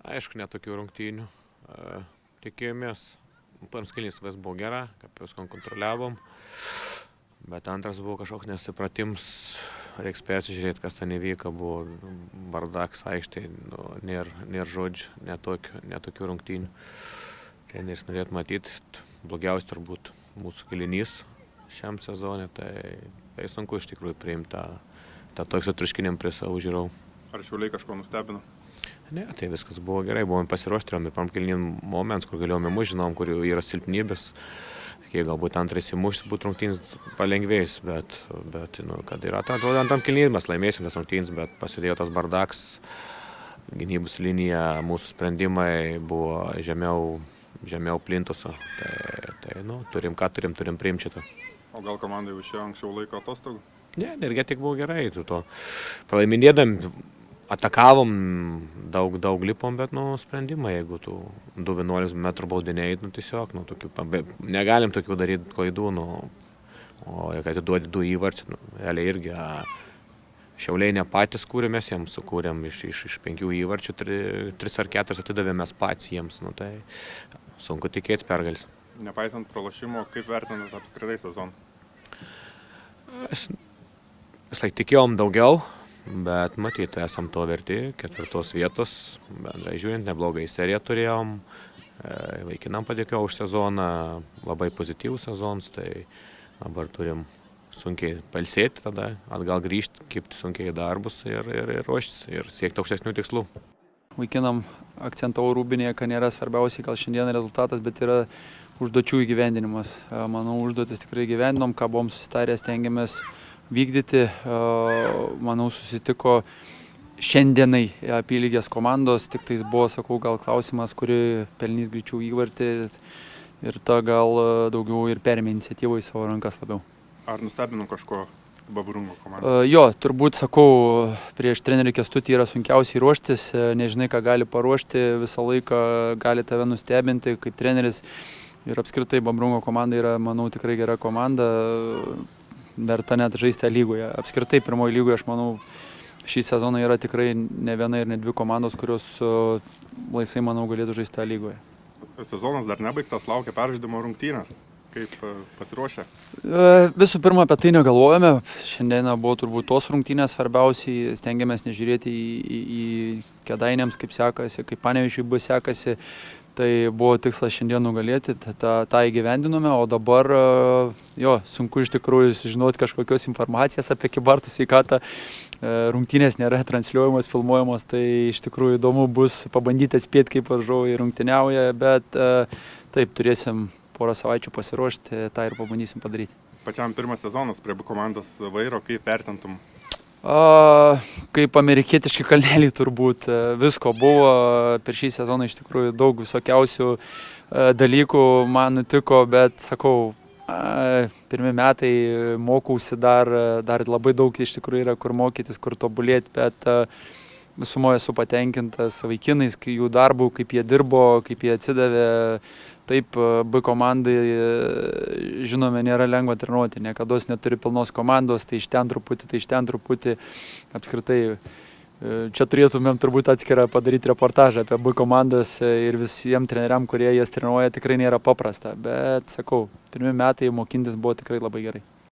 Aišku, netokių rungtynių. Tikėjomės. Pirmas kėlinys vis buvo gera, kaip viską kontroliavom. Bet antras buvo kažkoks nesupratims. Reiks persižiūrėti, kas ten įvyko. Buvo bardaks aikštėje. Nėra žodžių, netokių rungtynių. Treneris norėtų matyti. Blogiausia turbūt mūsų kėlinys šiam sezone. Tai sunku iš tikrųjų priimti tą tokį sutriškinimą prie savo žiūrovų. Ar Šiauliai kažko nustebino? Ne, tai viskas buvo gerai, buvom pasiruošti, turėjom ir pirmam kėlinim momentus, kur galėjome mušti, žinom, kur yra silpnybės. Galbūt antrais įmušti būtų rungtynės palengvėjus, bet kad yra antram kėlinim mes laimėsim tas rungtynės, bet pasidėjo tas bardaks, gynybos linija, mūsų sprendimai buvo žemiau plintuso. Turim priimti šitą. O gal komandai jau išėjo anksčiau laiko atostogų? Ne, energetik buvo gerai, pralaiminėdami atakavom, daug lipom, bet sprendimai, jeigu tu 2-11 metrų baudiniai, tiesiog, negalim tokių daryti klaidų, o kai atiduodi 2 įvarčius, realiai irgi Šiauliai ne patys kūrėm, mes jiems sukūrėm iš 5 įvarčių, 3 ar 4 atidavėm mes patys jiems, tai sunku tikėtis pergalės. Nepaisant pralošimo, kaip vertinat apskritai sezoną? Vis laik tikėjom daugiau. Bet matyti, esam to verti, 4 vietos, bendrai žiūrint, neblogai seriją turėjom, vaikinam padėkiau už sezoną, labai pozityvus sezonas, tai dabar turim sunkiai pailsėti, tada atgal grįžti, kibti sunkiai į darbus ir ruoštis ir siekti aukštesnių tikslų. Vaikinam akcentavau Rūbinėje, kad nėra svarbiausiai gal šiandien rezultatas, bet yra užduočių įgyvendinimas. Manau, užduotis tikrai įgyvendinom, ką buvom susitarę, stengiamės vykdyti. Manau, susitiko šiandienai apylygės komandos, tik tais buvo, sakau, gal klausimas, kuri pelnys greičiau įvartį ir ta gal daugiau ir perėmė iniciatyvą į savo rankas labiau. Ar nustebino kažko Babrungo komanda? Jo, turbūt, sakau, prieš trenerį Kęstutį yra sunkiausiai ruoštis, nežinai, ką gali paruošti, visą laiką gali tave nustebinti kaip treneris ir apskritai Babrungo komanda yra, manau, tikrai gera komanda. Verta net žaisti lygoje. Apskritai pirmoje lygoje, aš manau, šį sezoną yra tikrai ne viena ir ne 2 komandos, kurios laisvai, manau, galėtų žaisti lygoje. Sezonas dar nebaigtas, laukia peržaidimo rungtynės. Kaip pasiruošę? Visų pirma, apie tai negalvojame. Šiandieną buvo turbūt tos rungtynės svarbiausiai. Stengiamės nežiūrėti į Kėdainiams, kaip sekasi, kaip Panevėžiui bus sekasi. Tai buvo tikslas šiandien nugalėti, tą įgyvendinome, o dabar sunku iš tikrųjų sužinoti kažkokios informacijos apie Kybartų sveikatą. Rungtynės nėra transliuojamos, filmuojamos, tai iš tikrųjų įdomu bus pabandyti atspėti, kaip varžovai rungtyniauja, bet taip, turėsim porą savaičių pasiruošti, tą ir pabandysim padaryti. Pačiam pirmas sezonas prie komandos vairo, kaip vertintum? Kaip amerikietiški kalneliai turbūt, visko buvo, per šį sezoną iš tikrųjų daug visokiausių dalykų man nutiko, bet sakau, pirmi metai mokausi dar labai daug iš tikrųjų yra kur mokytis, kur tobulėti, bet visumoje esu patenkintas vaikinais, jų darbų, kaip jie dirbo, kaip jie atsidavė. Taip, B komandai, žinome, nėra lengva treniruoti, niekada neturi pilnos komandos, tai iš ten truputį. Apskritai, čia turėtumėm turbūt atskirą padaryti reportažą apie B komandas ir visiems treneriam, kurie jas treniruoja, tikrai nėra paprasta. Bet, sakau, pirmi metai mokintis buvo tikrai labai gerai.